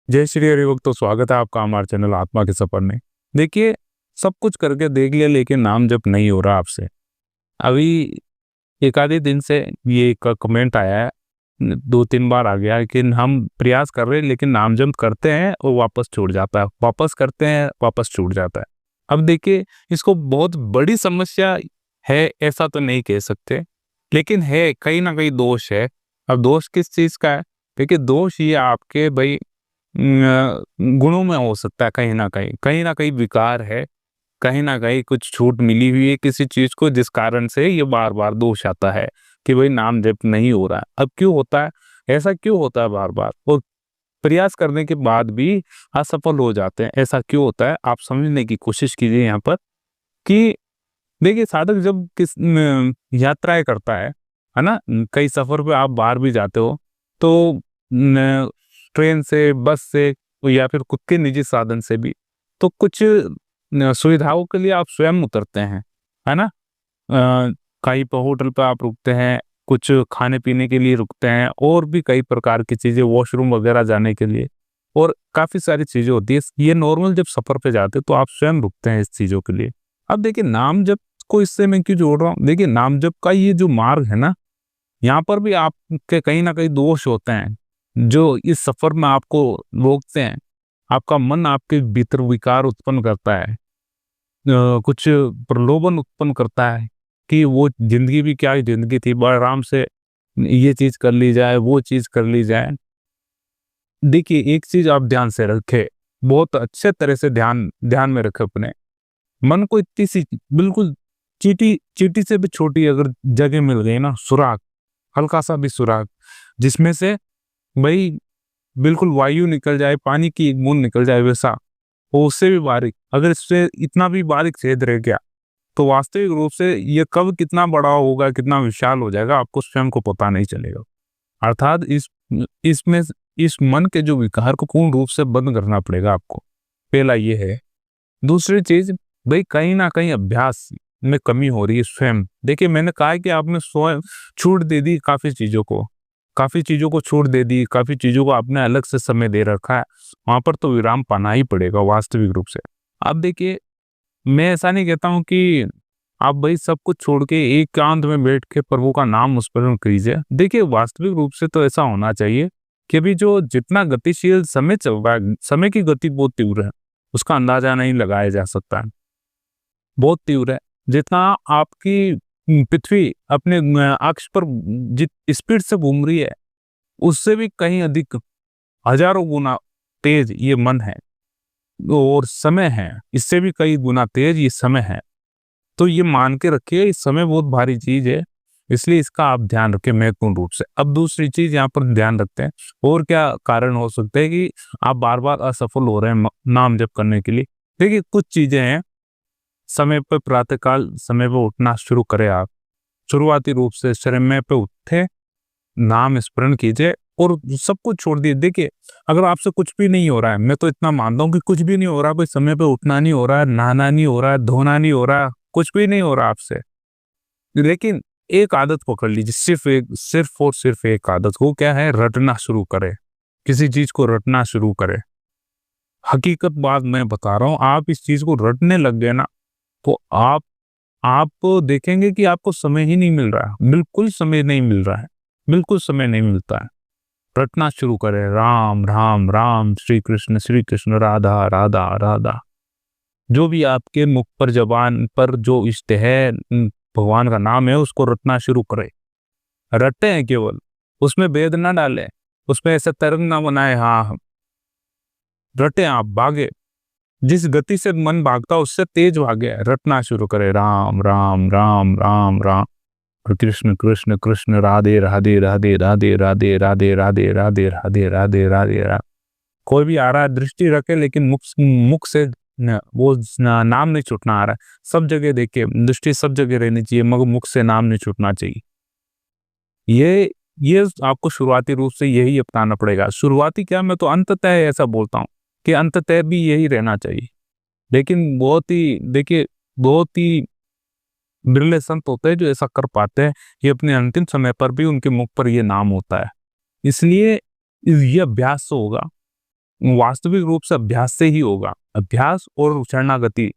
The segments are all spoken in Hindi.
जय श्री हरि भक्त। तो स्वागत है आपका हमारे चैनल आत्मा के सफर में। देखिए, सब कुछ करके देख लिया लेकिन नाम जप नहीं हो रहा आपसे। अभी एक आधे दिन से ये एक कमेंट आया है, 2-3 बार आ गया है कि हम प्रयास कर रहे हैं लेकिन नाम जप करते हैं और वापस छूट जाता है, वापस करते हैं वापस छूट जाता है। अब देखिए, इसको बहुत बड़ी समस्या है ऐसा तो नहीं कह सकते, लेकिन है कहीं ना कहीं दोष है। अब दोष किस चीज का है? देखिए, दोष ये आपके भाई गुणों में हो सकता है, कहीं ना कहीं विकार है, कहीं ना कहीं कुछ छूट मिली हुई है किसी चीज को, जिस कारण से ये बार बार दोष आता है कि भाई नाम जप नहीं हो रहा है। अब क्यों होता है ऐसा? क्यों होता है बार बार और प्रयास करने के बाद भी असफल हो जाते हैं? ऐसा क्यों होता है आप समझने की कोशिश कीजिए यहाँ पर कि देखिए, साधक जब यात्राएं करता है ना, कई सफर पे आप बाहर भी जाते हो तो ट्रेन से, बस से या फिर खुद के निजी साधन से भी, तो कुछ सुविधाओं के लिए आप स्वयं उतरते हैं, है ना। कहीं पर होटल पे आप रुकते हैं, कुछ खाने पीने के लिए रुकते हैं, और भी कई प्रकार की चीजें, वॉशरूम वगैरह जाने के लिए, और काफी सारी चीजें होती है। ये नॉर्मल जब सफर पे जाते हैं तो आप स्वयं रुकते हैं इस चीजों के लिए। अब देखिए, नाम जप को इससे मैं क्यों जोड़ रहा हूँ? देखिए, नाम जप का ये जो मार्ग है ना, यहाँ पर भी आपके कहीं ना कहीं दोष होते हैं जो इस सफर में आपको रोकते हैं। आपका मन आपके भीतर विकार उत्पन्न करता है, कुछ प्रलोभन उत्पन्न करता है कि वो जिंदगी भी क्या ही जिंदगी थी, बड़ा आराम से ये चीज कर ली जाए, वो चीज कर ली जाए। देखिए, एक चीज आप ध्यान से रखें, बहुत अच्छे तरह से ध्यान ध्यान में रखें अपने मन को। इतनी सी बिल्कुल चीटी चीटी से भी छोटी अगर जगह मिल गई ना, सुराग, हल्का सा भी सुराग, जिसमें से भाई बिल्कुल वायु निकल जाए, पानी की एक बूंद निकल जाए, वैसा वो उससे भी बारीक, अगर इससे इतना भी बारीक छेद रह गया तो वास्तविक रूप से ये कब कितना बड़ा होगा, कितना विशाल हो जाएगा, आपको स्वयं को पता नहीं चलेगा। अर्थात इसमें इस मन के जो विकार को पूर्ण रूप से बंद करना पड़ेगा आपको। पहला ये है। दूसरी चीज, भाई कहीं ना कहीं अभ्यास में कमी हो रही है स्वयं। देखिए, मैंने कहा है कि आपने स्वयं छूट दे दी काफी चीजों को छूट दे दी, काफी चीजों को आपने अलग से समय दे रखा है, वहां पर तो विराम पाना ही पड़ेगा वास्तविक रूप से। अब देखिए, मैं ऐसा नहीं कहता हूँ कि आप भाई सब कुछ छोड़ के एकांत में बैठ के प्रभु का नाम स्मरण कीजिए। देखिए, वास्तविक रूप से तो ऐसा होना चाहिए कि अभी जो जितना गतिशील समय चल रहा है, समय की गति बहुत तीव्र है, उसका अंदाजा नहीं लगाया जा सकता है। बहुत तीव्र है। जितना आपकी पृथ्वी अपने अक्ष पर जित स्पीड से घूम रही है, उससे भी कहीं अधिक, हजारों गुना तेज ये मन है, और समय है इससे भी कई गुना तेज ये समय है। तो ये मान के रखिए, इस समय बहुत भारी चीज है, इसलिए इसका आप ध्यान रखें महत्वपूर्ण रूप से। अब दूसरी चीज यहाँ पर ध्यान रखते हैं, और क्या कारण हो सकते हैं कि आप बार बार असफल हो रहे हैं नाम जप करने के लिए। देखिए, कुछ चीजें हैं। समय पर प्रातःकाल समय पर उठना शुरू करें आप। शुरुआती रूप से समय पे उठे, नाम स्मरण कीजिए और सब कुछ छोड़ दिए। देखिए, अगर आपसे कुछ भी नहीं हो रहा है, मैं तो इतना मानता हूँ कि कुछ भी नहीं हो रहा, कोई समय पे उठना नहीं हो रहा है, नहाना नहीं हो रहा है, धोना नहीं हो रहा है, कुछ भी नहीं हो रहा आपसे, लेकिन एक आदत पकड़ लीजिए, सिर्फ और सिर्फ एक आदत। वो क्या है? रटना शुरू करें, किसी चीज को रटना शुरू करें। हकीकत बात मैं बता रहा हूँ, आप इस चीज को रटने लग गए ना, तो आप देखेंगे कि आपको समय ही नहीं मिल रहा है, बिल्कुल समय नहीं मिल रहा है, बिल्कुल समय नहीं मिलता है। रटना शुरू करें, राम राम राम, श्री कृष्ण राधा राधा राधा। जो भी आपके मुख पर, जबान पर जो इष्ट है, भगवान का नाम है, उसको रटना शुरू करें। रटे हैं केवल, उसमें भेद ना डालें, उसमें ऐसे तरंग ना बनाए। हाँ, रटे, आप भागे, जिस गति से मन भागता है उससे तेज भागे। रटना शुरू करे, राम राम राम राम राम, और कृष्ण कृष्ण कृष्ण, राधे राधे राधे राधे राधे राधे राधे राधे राधे राधे राधे राधे। कोई भी आ रहा है, दृष्टि रखे, लेकिन मुख से वो नाम नहीं छूटना आ रहा है। सब जगह देखिए, दृष्टि सब जगह रहनी चाहिए, मगर मुख से नाम नहीं छूटना चाहिए। ये आपको शुरुआती रूप से यही अपनाना पड़ेगा। शुरुआती क्या, मैं तो अंततः ऐसा बोलता हूँ कि अंततः भी यही रहना चाहिए। लेकिन बहुत ही, देखिए, बहुत ही बिरले संत होते हैं जो ऐसा कर पाते हैं। ये अपने अंतिम समय पर भी उनके मुख पर ये नाम होता है। इसलिए ये अभ्यास तो होगा, वास्तविक रूप से अभ्यास से ही होगा। अभ्यास और शरणागति,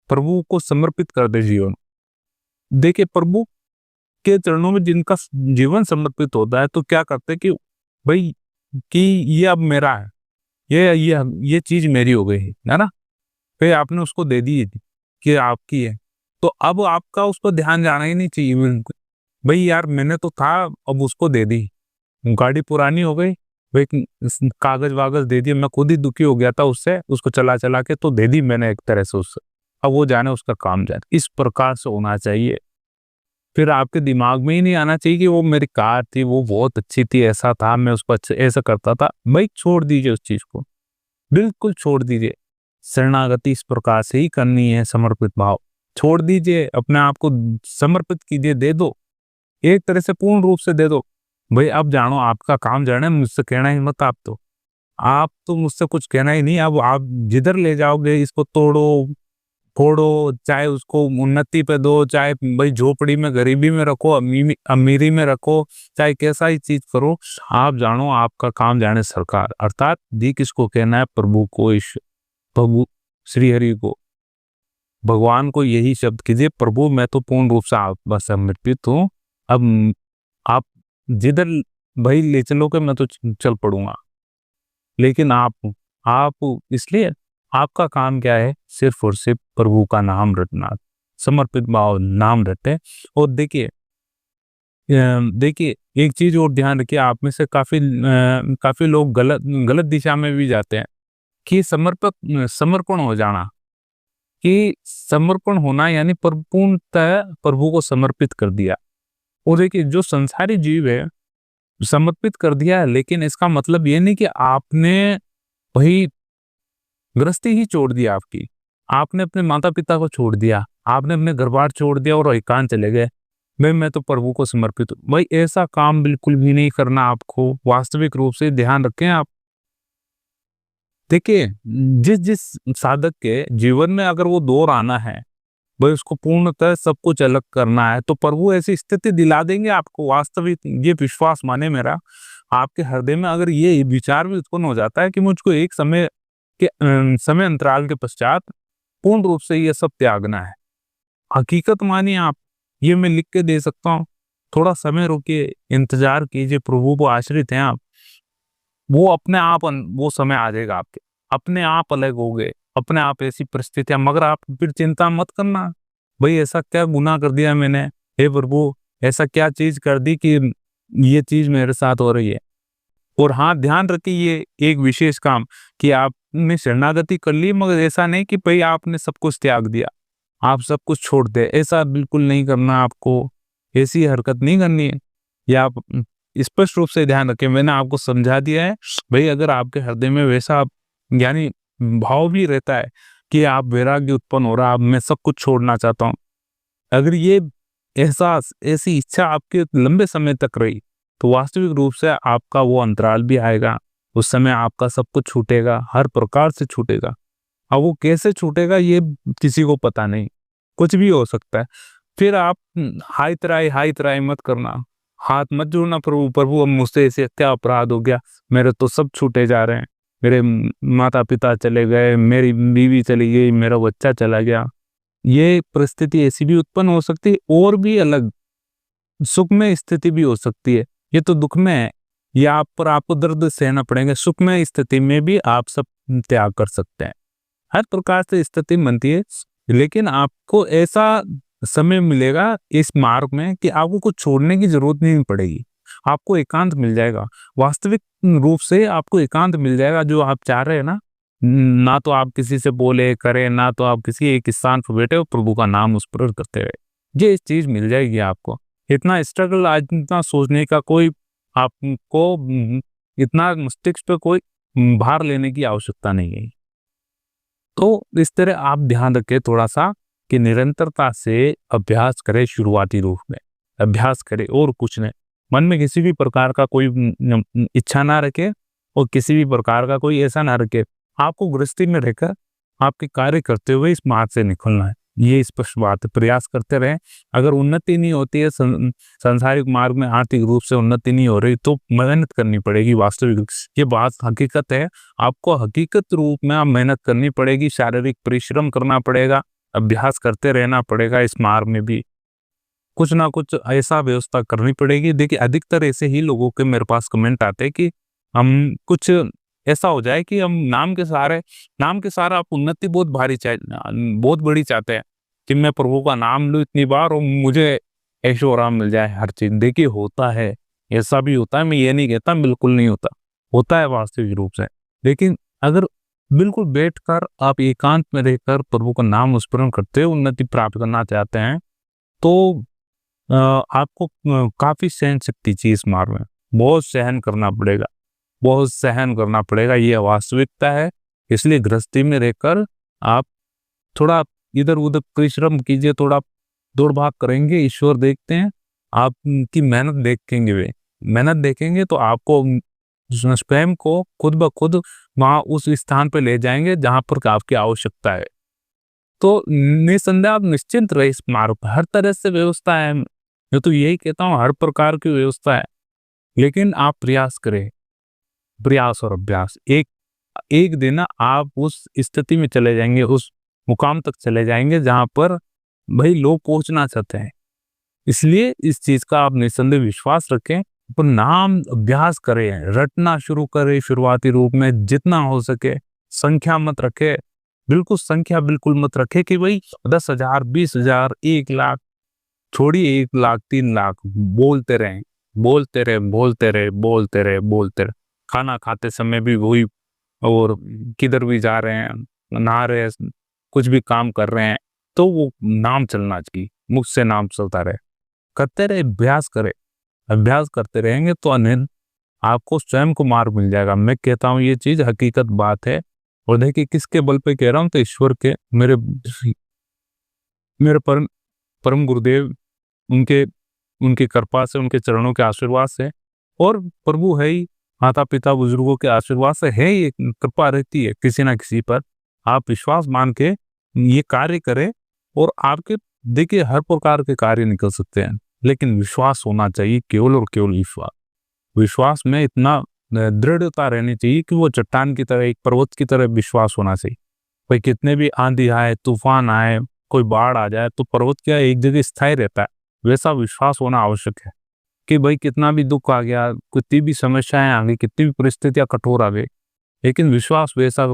प्रभु को समर्पित कर दे जीवन। देखिए, प्रभु के चरणों में जिनका जीवन समर्पित होता है तो क्या करते हैं कि भाई कि ये अब मेरा है, ये चीज मेरी हो गई है ना। फिर आपने उसको दे दी कि आपकी है, तो अब आपका उस पर ध्यान जाना ही नहीं चाहिए। भाई यार, मैंने तो था, अब उसको दे दी। गाड़ी पुरानी हो गई, भाई कागज वागज दे दिए, मैं खुद ही दुखी हो गया था उससे, उसको चला चला के तो दे दी मैंने एक तरह से उससे, अब वो जाने उसका काम जाने। इस प्रकार से होना चाहिए। फिर आपके दिमाग में ही नहीं आना चाहिए कि वो मेरी कार थी, वो बहुत अच्छी थी, ऐसा था, मैं उसको ऐसा करता था। भाई छोड़ दीजिए उस चीज को, बिल्कुल छोड़ दीजिए। शरणागति इस प्रकार से ही करनी है, समर्पित भाव। छोड़ दीजिए, अपने आप को समर्पित कीजिए, दे दो, एक तरह से पूर्ण रूप से दे दो। भाई अब जानो, आपका काम जाने, मुझसे कहना ही मत। आप तो मुझसे कुछ कहना ही नहीं। अब आप जिधर ले जाओगे, इसको तोड़ो फोड़ो, चाहे उसको उन्नति पे दो, चाहे भाई झोपड़ी में गरीबी में रखो, अमीरी में रखो, चाहे कैसा ही चीज करो, आप जानो आपका काम जाने सरकार। अर्थात दी किसको कहना है? प्रभु को, प्रभु श्री हरि को, भगवान को यही शब्द कीजिए, प्रभु मैं तो पूर्ण रूप से आप बस समर्पित हूँ। अब आप जिधर भाई ले चलोगे मैं तो चल पड़ूंगा, लेकिन आप इसलिए आपका काम क्या है? सिर्फ और सिर्फ प्रभु का नाम रटना, समर्पित भाव नाम रटे। और देखिए एक चीज और ध्यान रखिए, आप में से काफी लोग गलत दिशा में भी जाते हैं कि समर्पण हो जाना, कि समर्पण होना यानी पूर्णतः प्रभु को समर्पित कर दिया। और देखिए, जो संसारी जीव है समर्पित कर दिया है, लेकिन इसका मतलब ये नहीं कि आपने वही गृहस्थी ही छोड़ दिया। आपने अपने माता पिता को छोड़ दिया, आपने अपने घर बार छोड़ दिया और एकांत चले गए, मैं तो प्रभु को समर्पित हूँ। भाई ऐसा काम बिल्कुल भी नहीं करना आपको। वास्तविक रूप से ध्यान रखें आप। देखिए, जिस साधक के जीवन में अगर वो दौर आना है, भाई उसको पूर्णतः सब कुछ अलग करना है, तो प्रभु ऐसी स्थिति दिला देंगे आपको। वास्तविक ये विश्वास माने मेरा, आपके हृदय में अगर ये विचार भी उत्पन्न हो जाता है कि मुझको एक समय अंतराल के पश्चात पूर्ण रूप से ये सब त्यागना है, हकीकत मानिए आप, ये मैं लिख के दे सकता हूँ। थोड़ा समय रुकिए, इंतजार कीजिए, प्रभु को आश्रित हैं आप, वो अपने आप वो समय आ जाएगा, आपके अपने आप अलग हो गए, अपने आप ऐसी परिस्थितियां। मगर आप फिर चिंता मत करना, भाई ऐसा क्या गुनाह कर दिया मैंने, हे प्रभु ऐसा क्या चीज कर दी कि ये चीज मेरे साथ हो रही है। और हाँ, ध्यान रखिए ये एक विशेष काम कि आपने शरणागति कर ली, मगर ऐसा नहीं कि भाई आपने सब कुछ त्याग दिया, आप सब कुछ छोड़ दे, ऐसा बिल्कुल नहीं करना आपको। ऐसी हरकत नहीं करनी है। या आप स्पष्ट रूप से ध्यान रखें, मैंने आपको समझा दिया है। भाई अगर आपके हृदय में वैसा यानी भाव भी रहता है कि आप वैराग्य उत्पन्न हो रहा, अब मैं सब कुछ छोड़ना चाहता हूँ, अगर ये एहसास, ऐसी इच्छा आपके लंबे समय तक रही, तो वास्तविक रूप से आपका वो अंतराल भी आएगा। उस समय आपका सब कुछ छूटेगा, हर प्रकार से छूटेगा। अब वो कैसे छूटेगा ये किसी को पता नहीं, कुछ भी हो सकता है। फिर आप हाय तराई मत करना, हाथ मत जोड़ना प्रभु अब मुझसे ऐसे क्या अपराध हो गया, मेरे तो सब छूटे जा रहे हैं, मेरे माता पिता चले गए, मेरी बीवी चली गई, मेरा बच्चा चला गया। ये परिस्थिति ऐसी भी उत्पन्न हो सकती है, और भी अलग सुख में स्थिति भी हो सकती है। ये तो दुख में है, ये आप पर आपको दर्द सहना पड़ेगा। सुख में स्थिति में भी आप सब त्याग कर सकते हैं, हर प्रकार से स्थिति बनती है, लेकिन आपको ऐसा समय मिलेगा इस मार्ग में कि आपको कुछ छोड़ने की जरूरत नहीं पड़ेगी। आपको एकांत मिल जाएगा, वास्तविक रूप से आपको एकांत मिल जाएगा, जो आप चाह रहे हैं ना तो आप किसी से बोले करें, ना तो आप किसी एक स्थान पर बैठे हो, प्रभु का नाम उस पर करते रहे, ये चीज मिल जाएगी आपको। इतना स्ट्रगल, आज इतना सोचने का कोई आपको, इतना मस्तिष्क पे कोई भार लेने की आवश्यकता नहीं है। तो इस तरह आप ध्यान रखें थोड़ा सा कि निरंतरता से अभ्यास करें, शुरुआती रूप में अभ्यास करें और कुछ नहीं। मन में किसी भी प्रकार का कोई इच्छा ना रखे और किसी भी प्रकार का कोई ऐसा ना रखे। आपको गृहस्थी में रहकर आपके कार्य करते हुए इस मार्ग से निकलना है। ये स्पष्ट बात है, प्रयास करते रहें। अगर उन्नति नहीं होती है, सांसारिक मार्ग में आर्थिक रूप से उन्नति नहीं हो रही, तो मेहनत करनी पड़ेगी। वास्तविक ये बात हकीकत है। आपको हकीकत रूप में आप मेहनत करनी पड़ेगी, शारीरिक परिश्रम करना पड़ेगा, अभ्यास करते रहना पड़ेगा। इस मार्ग में भी कुछ ना कुछ ऐसा व्यवस्था करनी पड़ेगी। देखिए, अधिकतर ऐसे ही लोगों के मेरे पास कमेंट आते हैं कि हम कुछ ऐसा हो जाए कि हम नाम के सहारे आप उन्नति बहुत बड़ी चाहते हैं कि मैं प्रभु का नाम लूं इतनी बार और मुझे ऐशो आराम मिल जाए हर चीज। देखिए, होता है, ऐसा भी होता है, मैं ये नहीं कहता बिल्कुल नहीं होता है वास्तविक रूप से। लेकिन अगर बिल्कुल बैठकर आप एकांत में रहकर प्रभु का नाम स्मरण करते हुए उन्नति प्राप्त करना चाहते हैं, तो आपको काफी सहन शक्ति चाहिए इस मार्ग में। बहुत सहन करना पड़ेगा, ये वास्तविकता है। इसलिए गृहस्थी में रहकर आप थोड़ा इधर उधर परिश्रम कीजिए, थोड़ा दौड़ भाग करेंगे, ईश्वर देखते हैं, आपकी मेहनत देखेंगे तो आपको स्वयं को खुद ब खुद वहां उस स्थान पे ले जाएंगे जहां पर आपकी आवश्यकता है। तो निसंदेह आप निश्चिंत रहे, इस मार्ग पर हर तरह से व्यवस्था है। मैं तो यही कहता हूँ, हर प्रकार की व्यवस्था है, लेकिन आप प्रयास करें, प्रयास और अभ्यास। एक दिन ना आप उस स्थिति में चले जाएंगे, उस मुकाम तक चले जाएंगे जहां पर भाई लोग पहुंचना चाहते हैं। इसलिए इस चीज का आप निसंदेह विश्वास रखें, पर नाम अभ्यास करें, रटना शुरू करें। शुरुआती रूप में जितना हो सके संख्या मत रखे, बिल्कुल मत रखे कि भाई 10,000, 20,000, 1,00,000 छोड़िए, 1,00,000, 3,00,000 बोलते रहे। खाना खाते समय भी वही, और किधर भी जा रहे हैं, नहा रहे हैं, कुछ भी काम कर रहे हैं, तो वो नाम चलना चाहिए, मुख से नाम चलता रहे। करते रहे, अभ्यास करते रहेंगे तो आपको स्वयं को मार्ग मिल जाएगा। मैं कहता हूँ ये चीज हकीकत बात है। और देखिए, किसके बल पे कह रहा हूँ, तो ईश्वर के, मेरे परम गुरुदेव, उनकी कृपा से, उनके चरणों के आशीर्वाद से, और प्रभु है ही, माता पिता बुजुर्गों के आशीर्वाद से है ही, कृपा रहती है किसी ना किसी पर। आप विश्वास मान के ये कार्य करें, और आपके देखिए हर प्रकार के कार्य निकल सकते हैं, लेकिन विश्वास होना चाहिए, केवल और केवल विश्वास में इतना दृढ़ता रहनी चाहिए कि वो चट्टान की तरह, एक पर्वत की तरह विश्वास होना चाहिए। भाई कितने भी आंधी आए, तूफान आए, कोई बाढ़ आ जाए, तो पर्वत क्या एक जगह स्थायी रहता है? वैसा विश्वास होना आवश्यक है कि भाई कितना भी दुख आ गया, कितनी भी समस्याएं आ गई, कितनी भी परिस्थितियां कठोर आ गई, लेकिन विश्वास वैसा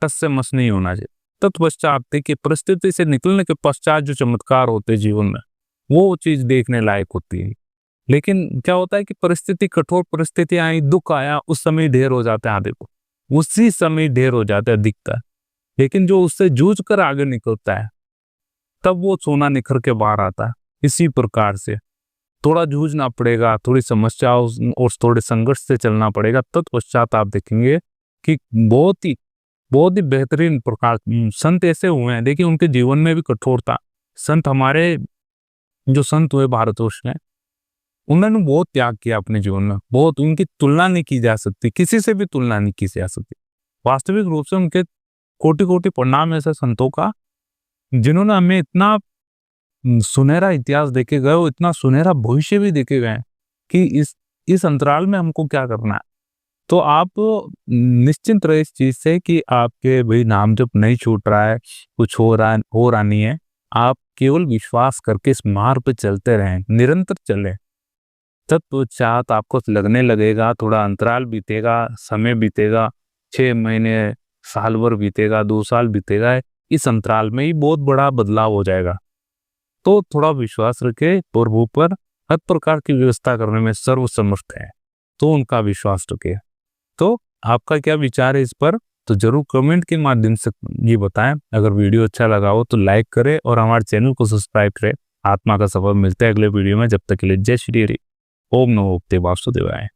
टस से मस नहीं होना चाहिए। तत्पश्चात देखिए, परिस्थिति से निकलने के पश्चात जो चमत्कार होते हैं जीवन में, वो चीज देखने लायक होती है। लेकिन क्या होता है कि कठोर परिस्थितियां आई, दुख आया, उस समय ढेर हो जाते हैं आधे को, उसी समय ढेर हो जाता है, दिखता है। लेकिन जो उससे जूझ कर आगे निकलता है, तब वो सोना निखर के बाहर आता है। इसी प्रकार से थोड़ा जूझना पड़ेगा, थोड़ी समस्याओं और थोड़े संघर्ष से चलना पड़ेगा। तत्पश्चात आप देखेंगे कि बहुत ही बेहतरीन प्रकार संत ऐसे हुए हैं। देखिए, उनके जीवन में भी कठोरता, संत हमारे जो संत हुए भारतवर्ष में, उन्होंने बहुत त्याग किया अपने जीवन में, बहुत, उनकी तुलना नहीं की जा सकती, किसी से भी तुलना नहीं की जा सकती। वास्तविक रूप से उनके कोटि प्रणाम ऐसे संतों का, जिन्होंने हमें इतना सुनहरा इतिहास देखे गए, और इतना सुनहरा भविष्य भी देखे गए कि इस अंतराल में हमको क्या करना है। तो आप निश्चिंत रहे इस चीज से कि आपके भाई नाम जब नहीं छूट रहा है, कुछ हो रहा नहीं है, आप केवल विश्वास करके इस मार्ग पे चलते रहें, निरंतर चले। तत्पश्चात आपको लगने लगेगा, थोड़ा अंतराल बीतेगा, समय बीतेगा, 6 महीने, साल भर बीतेगा, 2 साल बीतेगा, इस अंतराल में ही बहुत बड़ा बदलाव हो जाएगा। तो थोड़ा विश्वास रखे, प्रभु पर हर प्रकार की व्यवस्था करने में सर्वसमर्थ है, तो उनका विश्वास रखे। तो आपका क्या विचार है इस पर, तो जरूर कमेंट के माध्यम से ये बताएं। अगर वीडियो अच्छा लगा हो तो लाइक करें और हमारे चैनल को सब्सक्राइब करें। आत्मा का सफर। मिलते हैं अगले वीडियो में, जब तक के लिए जय श्री हरि। ओम नमो भगवते वासुदेवाय।